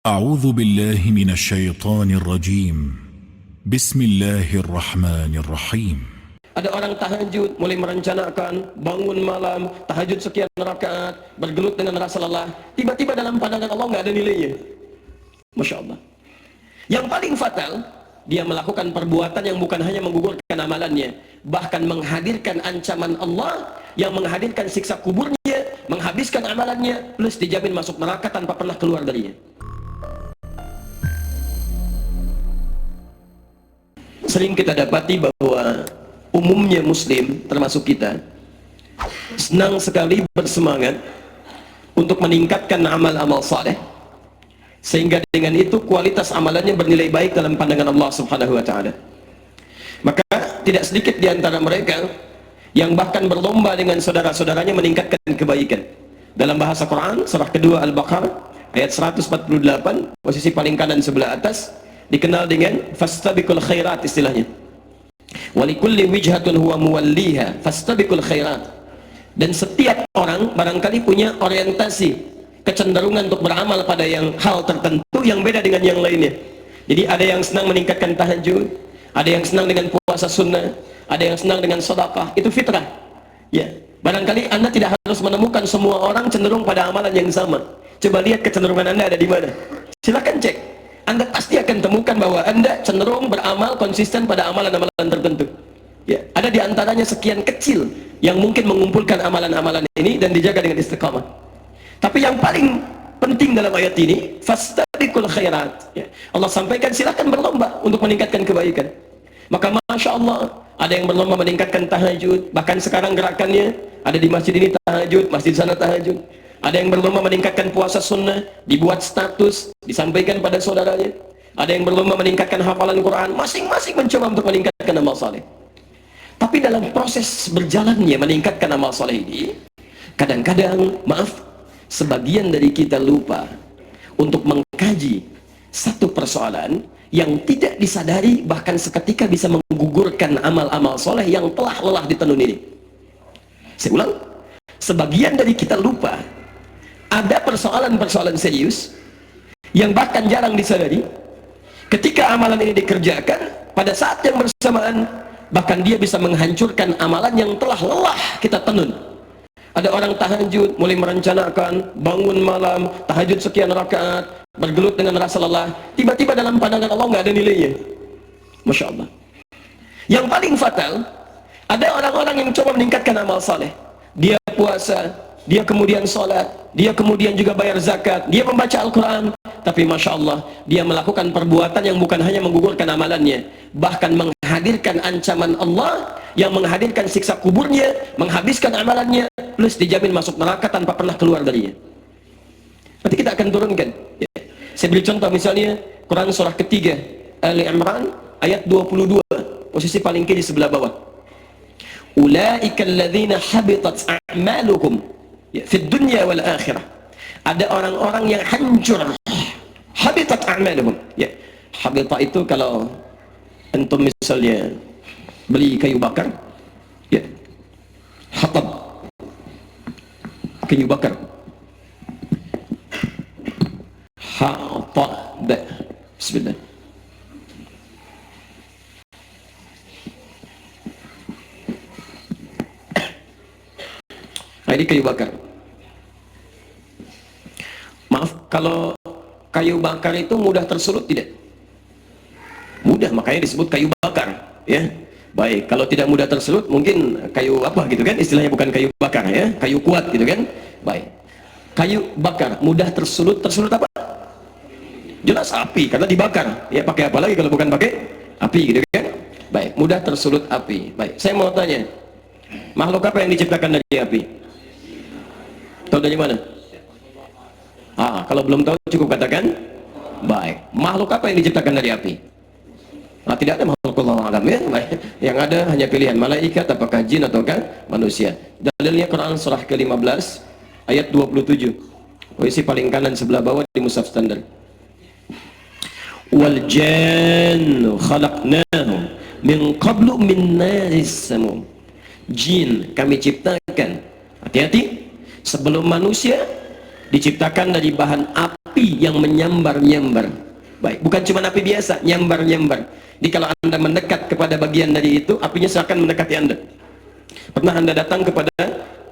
أعوذ بالله من الشيطان الرجيم بسم الله الرحمن الرحيم. Ada orang tahajud, mulai merencanakan bangun malam, tahajud sekian rakaat, bergelut dengan rasa lelah. Tiba-tiba dalam pandangan Allah nggak ada nilainya. Masya Allah. Yang paling fatal, dia melakukan perbuatan yang bukan hanya menggugurkan amalannya, bahkan menghadirkan ancaman Allah yang menghadirkan siksa kuburnya, menghabiskan amalannya, plus dijamin masuk neraka tanpa pernah keluar darinya. Sering kita dapati bahwa umumnya muslim, termasuk kita, senang sekali bersemangat untuk meningkatkan amal-amal saleh, sehingga dengan itu kualitas amalannya bernilai baik dalam pandangan Allah Subhanahu wa ta'ala. Maka tidak sedikit di antara mereka yang bahkan berlomba dengan saudara-saudaranya meningkatkan kebaikan. Dalam bahasa Quran, surah kedua Al-Baqarah ayat 148, posisi paling kanan sebelah atas, dikenal dengan fastabiqul khairat, istilahnya. Walikulli wijhatun huwa muwalliha fastabiqul khairat. Dan setiap orang barangkali punya orientasi, kecenderungan untuk beramal pada hal tertentu yang beda dengan yang lainnya. Jadi ada yang senang meningkatkan tahajud, ada yang senang dengan puasa sunnah, ada yang senang dengan sedekah. Itu fitrah. Ya, barangkali Anda tidak harus menemukan semua orang cenderung pada amalan yang sama. Coba lihat kecenderungan Anda ada di mana. Silakan cek. Anda pasti akan temukan bahwa Anda cenderung beramal konsisten pada amalan-amalan tertentu. Ya, ada di antaranya sekian kecil yang mungkin mengumpulkan amalan-amalan ini dan dijaga dengan istiqamah. Tapi yang paling penting dalam ayat ini, fastabiqul khairat. Ya, Allah sampaikan silakan berlomba untuk meningkatkan kebaikan. Maka Masya Allah, ada yang berlomba meningkatkan tahajud. Bahkan sekarang gerakannya ada di masjid ini tahajud, masjid sana tahajud. Ada yang berlomba meningkatkan puasa sunnah, dibuat status, disampaikan pada saudaranya. Ada yang berlomba meningkatkan hafalan Quran, masing-masing mencoba untuk meningkatkan amal saleh. Tapi dalam proses berjalannya meningkatkan amal saleh ini, kadang-kadang, maaf, sebagian dari kita lupa untuk mengkaji satu persoalan yang tidak disadari, bahkan seketika bisa menggugurkan amal-amal saleh yang telah lelah ditenun ini. Saya ulang, sebagian dari kita lupa ada persoalan-persoalan serius yang bahkan jarang disadari. Ketika amalan ini dikerjakan, pada saat yang bersamaan bahkan dia bisa menghancurkan amalan yang telah lelah kita tenun. Ada orang tahajud, mulai merencanakan bangun malam, tahajud sekian rakaat, bergelut dengan rasa lelah. Tiba-tiba dalam pandangan Allah nggak ada nilainya. Masya Allah. Yang paling fatal, ada orang-orang yang coba meningkatkan amal saleh. Dia puasa, dia kemudian sholat, dia kemudian juga bayar zakat, dia membaca Al-Quran, tapi Masya Allah, dia melakukan perbuatan yang bukan hanya menggugurkan amalannya, bahkan menghadirkan ancaman Allah yang menghadirkan siksa kuburnya, menghabiskan amalannya, plus dijamin masuk neraka tanpa pernah keluar darinya. Nanti kita akan turunkan ya. Saya beri contoh misalnya Quran surah ketiga Ali Imran ayat 22, posisi paling kiri sebelah bawah. Ulaika alladzina habitat a'malukum fid dunya wal akhirah. Ada orang-orang yang hancur, habitat a'maluhum. Ya, habita itu kalau antum misalnya beli kayu bakar, ya, hatab, kayu bakar, hatab, bismillah. Nah, ini kayu bakar. Maaf, kalau kayu bakar itu mudah tersulut tidak? Mudah, makanya disebut kayu bakar, ya. Baik, kalau tidak mudah tersulut mungkin kayu apa gitu kan, istilahnya bukan kayu bakar ya, kayu kuat gitu kan. Baik. Kayu bakar mudah tersulut, tersulut apa? Jelas api karena dibakar. Ya, pakai apa lagi kalau bukan pakai api gitu kan? Baik, mudah tersulut api. Baik, saya mau tanya. Makhluk apa yang diciptakan dari api? Tahu dari mana? Kalau belum tahu cukup katakan baik. Makhluk apa yang diciptakan dari api? Tidak ada makhluk Allah alam ya. Baik. Yang ada hanya pilihan malaikat, apakah jin ataukah manusia. Dalilnya Quran surah ke-15 ayat 27, posisi paling kanan sebelah bawah di mushaf standar. Wal jannu khalaqnahu min qablu min naris samum. Jin kami ciptakan, hati-hati, sebelum manusia diciptakan dari bahan api api yang menyambar-nyambar. Baik, bukan cuma api biasa, nyambar-nyambar. Jadi kalau Anda mendekat kepada bagian dari itu, apinya seakan mendekati Anda. Pernah Anda datang kepada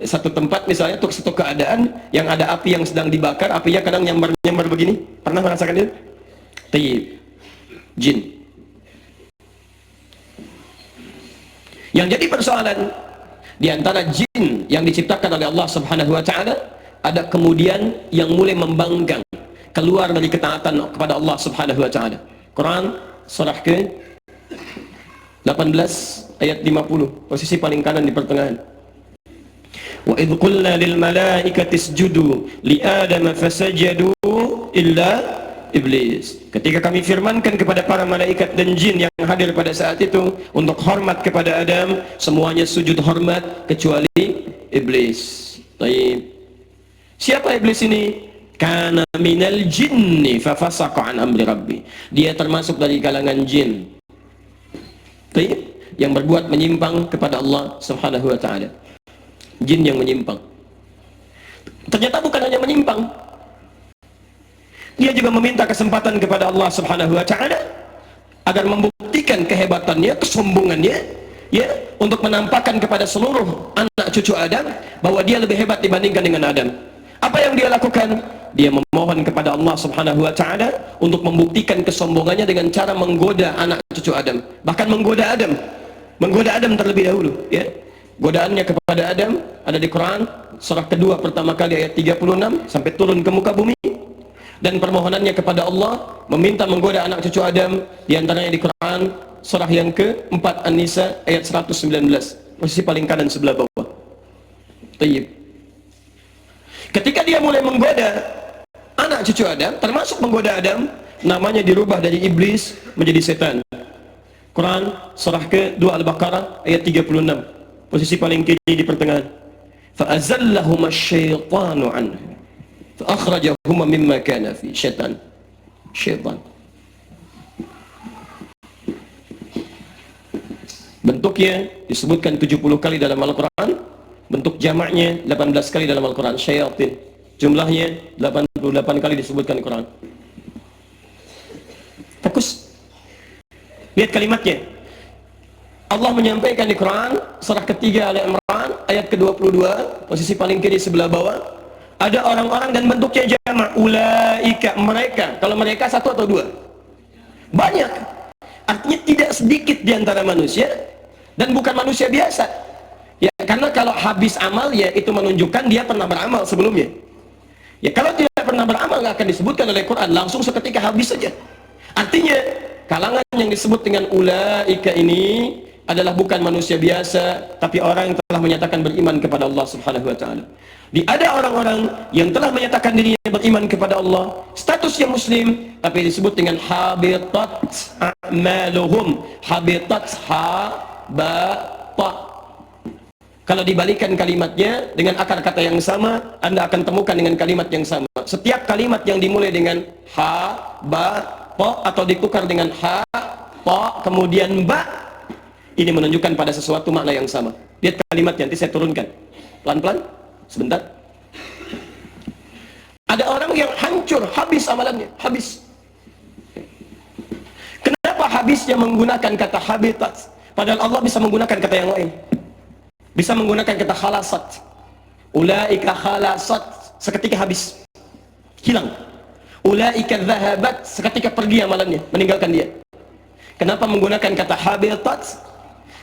satu tempat misalnya untuk satu keadaan yang ada api yang sedang dibakar, apinya kadang nyambar-nyambar begini. Pernah merasakan itu? Tayyib. Jin. Yang jadi persoalan di antara jin yang diciptakan oleh Allah Subhanahu wa taala, ada kemudian yang mulai membangkang keluar dari ketaatan kepada Allah Subhanahu wa taala. Quran surah ke 18 ayat 50, posisi paling kanan di pertengahan. Wa idh qulna lil malaikati isjudu li adama fasajadu illa iblis. Ketika kami firmankan kepada para malaikat dan jin yang hadir pada saat itu untuk hormat kepada Adam, semuanya sujud hormat kecuali iblis. Baik. Siapa iblis ini? Kana minal jinni fa fasaqa an amri rabbi. Dia termasuk dari kalangan jin. Baik. Yang berbuat menyimpang kepada Allah Subhanahu wa taala. Jin yang menyimpang. Ternyata bukan hanya menyimpang, dia juga meminta kesempatan kepada Allah Subhanahu wa taala agar membuktikan kehebatannya, kesombongannya, ya, untuk menampakkan kepada seluruh anak cucu Adam bahwa dia lebih hebat dibandingkan dengan Adam. Apa yang dia lakukan? Dia memohon kepada Allah Subhanahu wa taala untuk membuktikan kesombongannya dengan cara menggoda anak cucu Adam, bahkan menggoda Adam terlebih dahulu, ya. Godaannya kepada Adam ada di Quran surah kedua pertama kali ayat 36 sampai turun ke muka bumi. Dan permohonannya kepada Allah meminta menggoda anak cucu Adam di antaranya di Quran surah yang ke-4 An-Nisa ayat 119, posisi paling kanan sebelah bawah. Tayyib. Ketika dia mulai menggoda anak cucu Adam, termasuk menggoda Adam, namanya dirubah dari iblis menjadi setan. Quran surah ke-2 Al-Baqarah ayat 36, posisi paling kiri di pertengahan. Fa'azallahuma syaitanu anhu akhrajahuma mimma kana fi. Syaitan bentuknya disebutkan 70 kali dalam Al-Quran, bentuk jamaknya 18 kali dalam Al-Quran. Syayatin jumlahnya 88 kali disebutkan di Quran. Fokus, lihat kalimatnya. Allah menyampaikan di Quran surah ketiga Al-Imran ayat ke-22, posisi paling kiri sebelah bawah. Ada orang-orang dan bentuknya jamak, ulaika, mereka. Kalau mereka satu atau dua? Banyak. Artinya tidak sedikit di antara manusia, dan bukan manusia biasa. Ya, karena kalau habis amal, ya itu menunjukkan dia pernah beramal sebelumnya. Ya, kalau tidak pernah beramal nggak akan disebutkan oleh Quran, langsung seketika habis saja. Artinya kalangan yang disebut dengan ulaika ini adalah bukan manusia biasa, tapi orang yang telah menyatakan beriman kepada Allah Subhanahu wa taala. Ada orang-orang yang telah menyatakan dirinya beriman kepada Allah, statusnya muslim, tapi disebut dengan habitat a'maluhum. Habitat, kalau dibalikan kalimatnya dengan akar kata yang sama, Anda akan temukan dengan kalimat yang sama. Setiap kalimat yang dimulai dengan ha, ba, ta, atau ditukar dengan ha, ta, kemudian ba, ini menunjukkan pada sesuatu makna yang sama. Lihat kalimatnya, nanti saya turunkan pelan-pelan, sebentar. Ada orang yang hancur, habis amalannya, habis. Kenapa habisnya menggunakan kata habitat, padahal Allah bisa menggunakan kata yang lain? Bisa menggunakan kata khalasat. Ulaika khalasat, seketika habis, hilang. Ulaika dhahabat, seketika pergi amalannya, meninggalkan dia. Kenapa menggunakan kata habitat?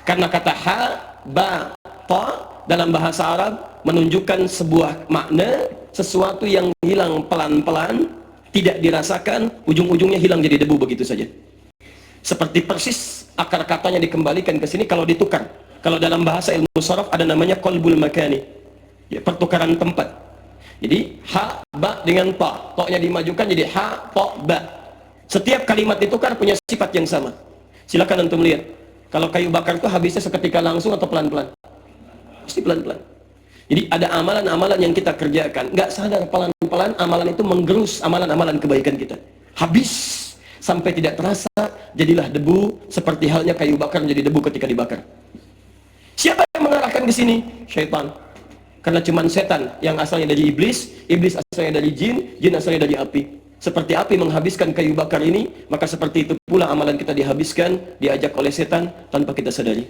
Karena kata ha, ba, ta dalam bahasa Arab menunjukkan sebuah makna, sesuatu yang hilang pelan-pelan, tidak dirasakan, ujung-ujungnya hilang jadi debu begitu saja. Seperti persis akar katanya dikembalikan ke sini kalau ditukar. Kalau dalam bahasa ilmu sharaf ada namanya qalbul makani, ya, pertukaran tempat. Jadi ha, ba dengan ta, ta-nya dimajukan jadi ha, ta, ba. Setiap kalimat ditukar punya sifat yang sama. Silakan antum lihat. Kalau kayu bakar itu habisnya seketika langsung atau pelan-pelan? Pasti pelan-pelan. Jadi ada amalan-amalan yang kita kerjakan, nggak sadar pelan-pelan amalan itu menggerus amalan-amalan kebaikan kita. Habis sampai tidak terasa, jadilah debu, seperti halnya kayu bakar menjadi debu ketika dibakar. Siapa yang mengarahkan ke sini? Syaitan. Karena cuman setan yang asalnya dari iblis, iblis asalnya dari jin, jin asalnya dari api. Seperti api menghabiskan kayu bakar ini, maka seperti itu pula amalan kita dihabiskan, diajak oleh setan tanpa kita sadari.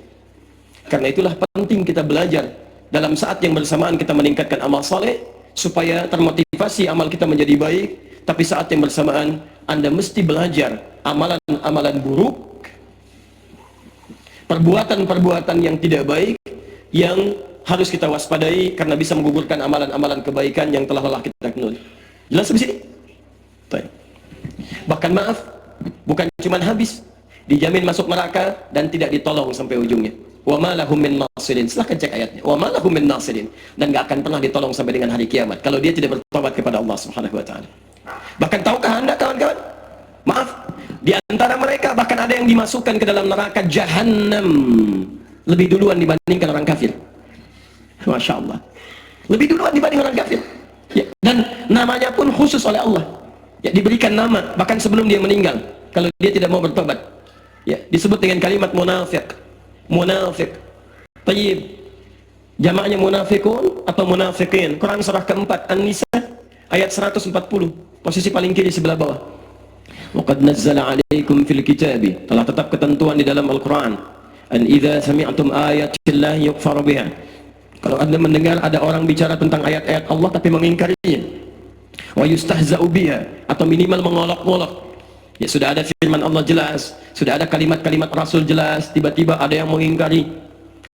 Karena itulah penting kita belajar dalam saat yang bersamaan kita meningkatkan amal saleh supaya termotivasi amal kita menjadi baik, tapi saat yang bersamaan Anda mesti belajar amalan-amalan buruk, perbuatan-perbuatan yang tidak baik yang harus kita waspadai karena bisa menggugurkan amalan-amalan kebaikan yang telah lelah kita kenal. Jelas di sini? Bahkan maaf, bukan cuma habis, dijamin masuk neraka dan tidak ditolong sampai ujungnya. Wa ma lahum min nasirin. Silahkan cek ayatnya. Wa ma lahum min nasirin. Dan gak akan pernah ditolong sampai dengan hari kiamat kalau dia tidak bertobat kepada Allah Subhanahu wa taala. Bahkan tahukah Anda kawan-kawan? Maaf, di antara mereka bahkan ada yang dimasukkan ke dalam neraka Jahannam lebih duluan dibandingkan orang kafir. Masya Allah. Lebih duluan dibanding orang kafir. Ya, dan namanya pun khusus oleh Allah. Ya, diberikan nama bahkan sebelum dia meninggal kalau dia tidak mau bertobat. Ya, disebut dengan kalimat munafik. Munafik. Tayyib. Jamaknya munafikun atau munafikin. Quran surah keempat An-Nisa ayat 140. Posisi paling kiri sebelah bawah. Wa qad nazzala 'alaikum fil kitabi. Telah tetap ketentuan di dalam Al-Qur'an. An idza sami'tum ayatillahi yukfaru biha. Kalau Anda mendengar ada orang bicara tentang ayat-ayat Allah tapi mengingkarinya, wa yustahza'u biha, atau minimal mengolok-olok. Ya, sudah ada firman Allah jelas, sudah ada kalimat-kalimat Rasul jelas, tiba-tiba ada yang mengingkari,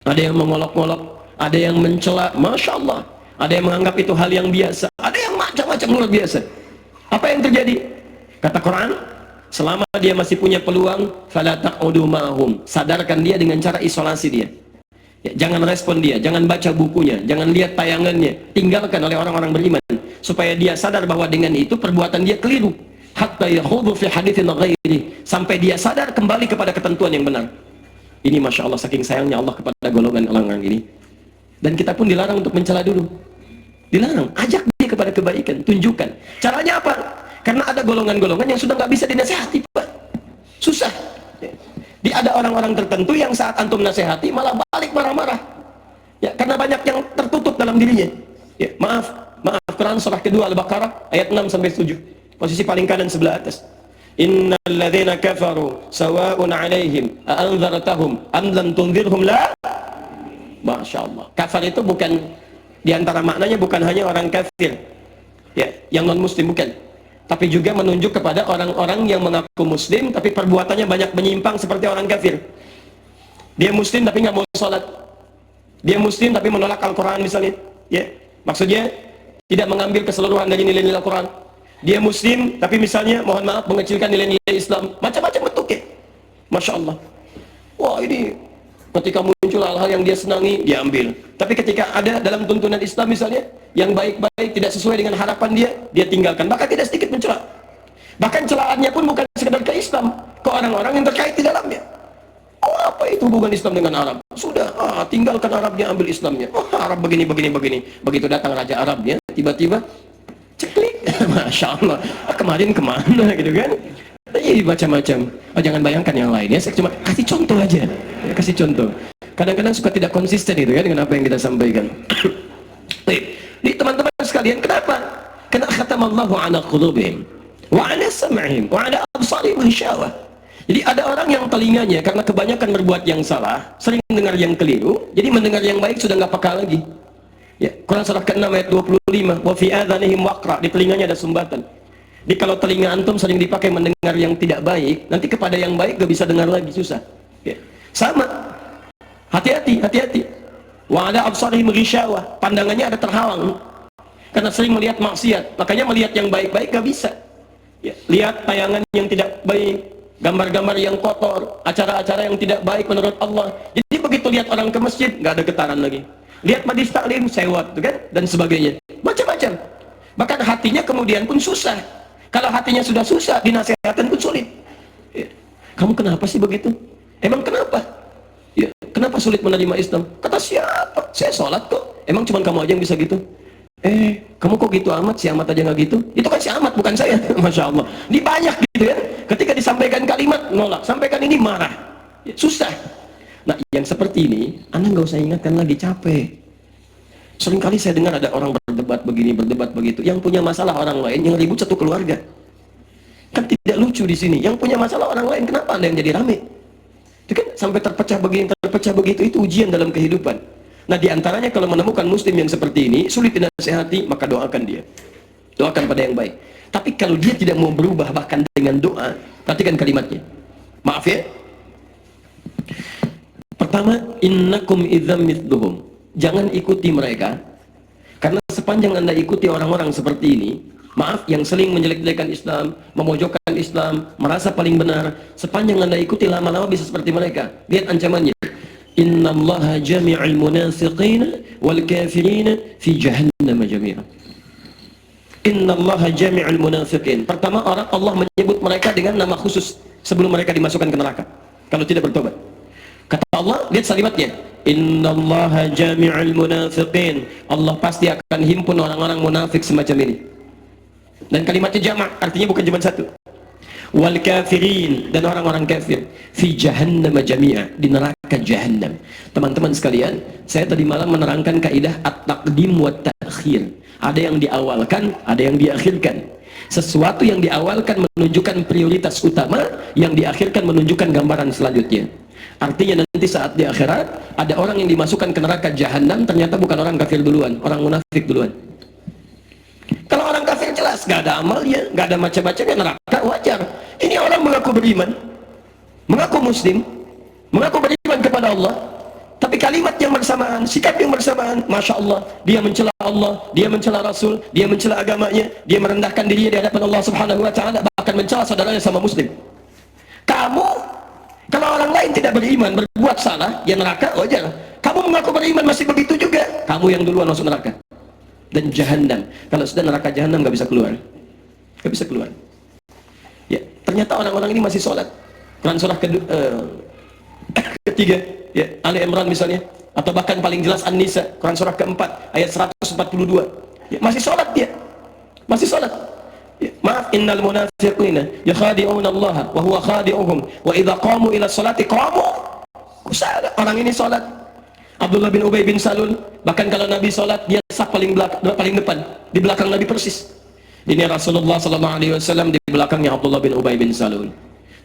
ada yang mengolok-olok, ada yang mencela, Masya Allah, ada yang menganggap itu hal yang biasa, ada yang macam-macam luar biasa. Apa yang terjadi? Kata Quran, selama dia masih punya peluang, fala taq'udu ma'hum, sadarkan dia dengan cara isolasi dia. Ya, jangan respon dia, jangan baca bukunya, jangan lihat tayangannya, tinggalkan oleh orang-orang beriman supaya dia sadar bahwa dengan itu perbuatan dia keliru. Hatta yakhudu fi haditsin ghairi, sampai dia sadar kembali kepada ketentuan yang benar. Ini Masya Allah, saking sayangnya Allah kepada golongan orang-orang ini. Dan kita pun dilarang untuk mencela dulu. Dilarang, ajak dia kepada kebaikan, tunjukkan. Caranya apa? Karena ada golongan-golongan yang sudah nggak bisa dinasihati, Pak. Susah. Ada orang-orang tertentu yang saat antum nasihati malah balik marah-marah. Ya, karena banyak yang tertutup dalam dirinya. Ya, maaf, Quran surah kedua Al-Baqarah ayat 6 sampai 7. Posisi paling kanan sebelah atas. Innal ladzina kafaru sawa'un 'alaihim a anzartahum am lam tunzirhum la. Masya Allah. Kafir itu bukan, di antara maknanya bukan hanya orang kafir, ya, yang non muslim, bukan, tapi juga menunjuk kepada orang-orang yang mengaku muslim tapi perbuatannya banyak menyimpang seperti orang kafir. Dia muslim tapi nggak mau sholat, dia muslim tapi menolak Al-Quran misalnya, ya, maksudnya tidak mengambil keseluruhan dari nilai-nilai Al-Quran. Dia muslim tapi misalnya mohon maaf mengecilkan nilai-nilai Islam, macam-macam bentuk, ya. Masya Allah. Wah, ini ketika muncul hal-hal yang dia senangi, dia ambil. Tapi ketika ada dalam tuntunan Islam misalnya yang baik-baik tidak sesuai dengan harapan dia tinggalkan. Bahkan tidak sedikit mencela. Bahkan celaannya pun bukan sekedar ke Islam, ke orang-orang yang terkait di dalamnya. Oh, apa itu hubungan Islam dengan Arab? Sudah, tinggalkan Arabnya, ambil Islamnya. Oh, Arab begini. Begitu datang Raja Arabnya, tiba-tiba ceklik, Masya Allah, kemarin kemana gitu kan? Iya, macam-macam. Oh, jangan bayangkan yang lain ya, saya cuma kasih contoh aja, ya, kasih contoh. Kadang-kadang suka tidak konsisten itu kan dengan apa yang kita sampaikan. Jadi teman-teman sekalian, kenapa? Karena khatamallahu ala qulubihim wa ala sam'ihim wa ala absarihim ghishawa. Jadi ada orang yang telinganya karena kebanyakan berbuat yang salah, sering mendengar yang keliru, jadi mendengar yang baik sudah nggak peka lagi. Ya, Quran surah ke-6 ayat 25, wa fi adhanihim waqra, di telinganya ada sumbatan. Jadi kalau telinga antum sering dipakai mendengar yang tidak baik, nanti kepada yang baik gak bisa dengar lagi, susah. Ya. Sama. Hati-hati. Wa ala absarihim ghishawa, pandangannya ada terhalang karena sering melihat maksiat, makanya melihat yang baik-baik gak bisa. Ya. Lihat tayangan yang tidak baik, gambar-gambar yang kotor, acara-acara yang tidak baik menurut Allah. Jadi begitu lihat orang ke masjid, gak ada getaran lagi. Lihat majlis taklim, sewot, kan? Dan sebagainya. Macam-macam. Bahkan hatinya kemudian pun susah. Kalau hatinya sudah susah, dinasihatkan pun sulit. Ya. Kamu kenapa sih begitu? Emang kenapa? Ya, kenapa sulit menerima Islam? Kata siapa? Saya sholat kok. Emang cuma kamu aja yang bisa gitu? Kamu kok gitu amat? Si amat aja nggak gitu? Itu kan si amat, bukan saya. Masya Allah. Ini banyak gitu ya. Ketika disampaikan kalimat, nolak. Sampaikan ini, marah. Ya, susah. Nah, yang seperti ini, Anda nggak usah ingatkan lagi, capek. Seringkali saya dengar ada orang berdebat begini, berdebat begitu. Yang punya masalah orang lain, yang ribut satu keluarga. Kan tidak lucu di sini. Yang punya masalah orang lain, kenapa Anda yang jadi rame? Itu kan sampai terpecah begini, terpecah begitu, itu ujian dalam kehidupan. Nah, diantaranya kalau menemukan muslim yang seperti ini, sulit dinasihati, maka doakan dia. Doakan pada yang baik. Tapi kalau dia tidak mau berubah bahkan dengan doa, perhatikan kalimatnya. Maaf ya. Pertama, innakum idzam mithluhum. Jangan ikuti mereka. Karena sepanjang Anda ikuti orang-orang seperti ini, maaf, yang sering menjelek-jelekan Islam, memojokkan Islam, merasa paling benar, sepanjang Anda ikuti, lama-lama bisa seperti mereka. Lihat ancamannya. Innallaha jami'al munafiqina wal kafirina fi jahannam jami'a. Innallaha jami'al munafiqin. Pertama, Allah menyebut mereka dengan nama khusus sebelum mereka dimasukkan ke neraka kalau tidak bertobat. Kata Allah, lihat salimatnya. Innallaha jami'al munafiqin. Allah pasti akan himpun orang-orang munafik semacam ini. Dan kalimatnya jamak, artinya bukan cuma satu. Wal kafirin, dan orang-orang kafir fi jahannam jami'a, di neraka jahannam. Teman-teman sekalian, saya tadi malam menerangkan kaidah at-taqdim wa ta'khir. Ada yang diawalkan, ada yang diakhirkan. Sesuatu yang diawalkan menunjukkan prioritas utama, yang diakhirkan menunjukkan gambaran selanjutnya. Artinya nanti saat di akhirat ada orang yang dimasukkan ke neraka jahanam, ternyata bukan orang kafir duluan, orang munafik duluan. Kalau orang kafir jelas gak ada amalnya, gak ada macam-macamnya, neraka wajar. Ini orang mengaku beriman, mengaku muslim, mengaku beriman kepada Allah, tapi kalimat yang bersamaan, sikap yang bersamaan, Masya Allah, dia mencela Allah, dia mencela Rasul, dia mencela agamanya, dia merendahkan dirinya di hadapan Allah Subhanahu wa Ta'ala, bahkan mencela saudaranya sama muslim. Kamu, kalau orang lain tidak beriman, berbuat salah, ya neraka wajar. Kamu mengaku beriman masih begitu juga, kamu yang duluan masuk neraka. Dan jahanam, kalau sudah neraka jahanam nggak bisa keluar, nggak bisa keluar. Ya, ternyata orang-orang ini masih sholat. Quran surah ketiga, ya, Ali Imran misalnya, atau bahkan paling jelas An-Nisa, Quran surah keempat, ayat 142, ya, masih sholat dia, masih sholat. Ya, maaf, innal munafiqina yakhadi'una Allah wa huwa khadi'uhum wa idza qamu ila sholati qamu kusala. Orang ini sholat. Abdullah bin Ubay bin Salul, bahkan kalau Nabi sholat, dia saf paling depan, di belakang Nabi persis. Ini Rasulullah SAW di belakangnya Abdullah bin Ubay bin Salul.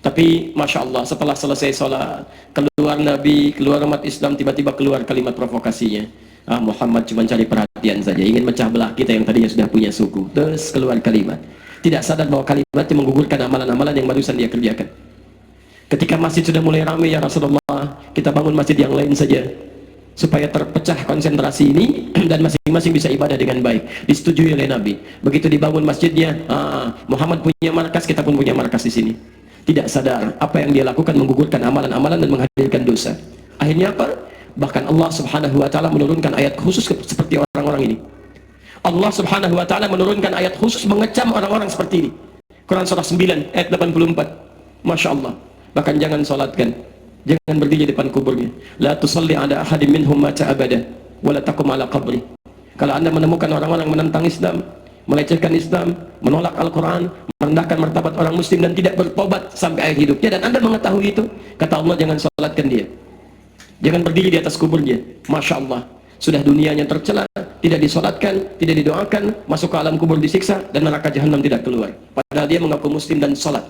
Tapi Masya Allah, setelah selesai sholat, keluar Nabi, keluar umat Islam, tiba-tiba keluar kalimat provokasinya. Muhammad cuma cari perhatian saja, ingin mecah belah kita yang tadinya sudah punya suku. Terus keluar kalimat, tidak sadar bahwa kalimatnya menggugurkan amalan-amalan yang barusan dia kerjakan. Ketika masjid sudah mulai ramai, ya Rasulullah, kita bangun masjid yang lain saja, supaya terpecah konsentrasi ini dan masing-masing bisa ibadah dengan baik. Disetujui oleh Nabi. Begitu dibangun masjidnya, Muhammad punya markas, kita pun punya markas di sini. Tidak sadar apa yang dia lakukan menggugurkan amalan-amalan dan menghadirkan dosa. Akhirnya apa? Bahkan Allah Subhanahu wa Ta'ala menurunkan ayat khusus seperti orang-orang ini. Allah Subhanahu wa Ta'ala menurunkan ayat khusus mengecam orang-orang seperti ini. Quran surah 9 ayat 84. Masya Allah. Bahkan jangan sholatkan, jangan berdiri di depan kuburnya. La tusalli ala ahadim minhum mata abada wa la taqum ala qabri. Kalau Anda menemukan orang-orang menentang Islam, melecehkan Islam, menolak Al-Quran, merendahkan martabat orang muslim dan tidak bertobat sampai akhir hidupnya, dan Anda mengetahui itu, kata Allah, jangan sholatkan dia, jangan berdiri di atas kuburnya. Masya Allah, sudah dunianya tercela, tidak disolatkan, tidak didoakan, masuk ke alam kubur disiksa, dan neraka jahanam tidak keluar. Padahal dia mengaku muslim dan sholat.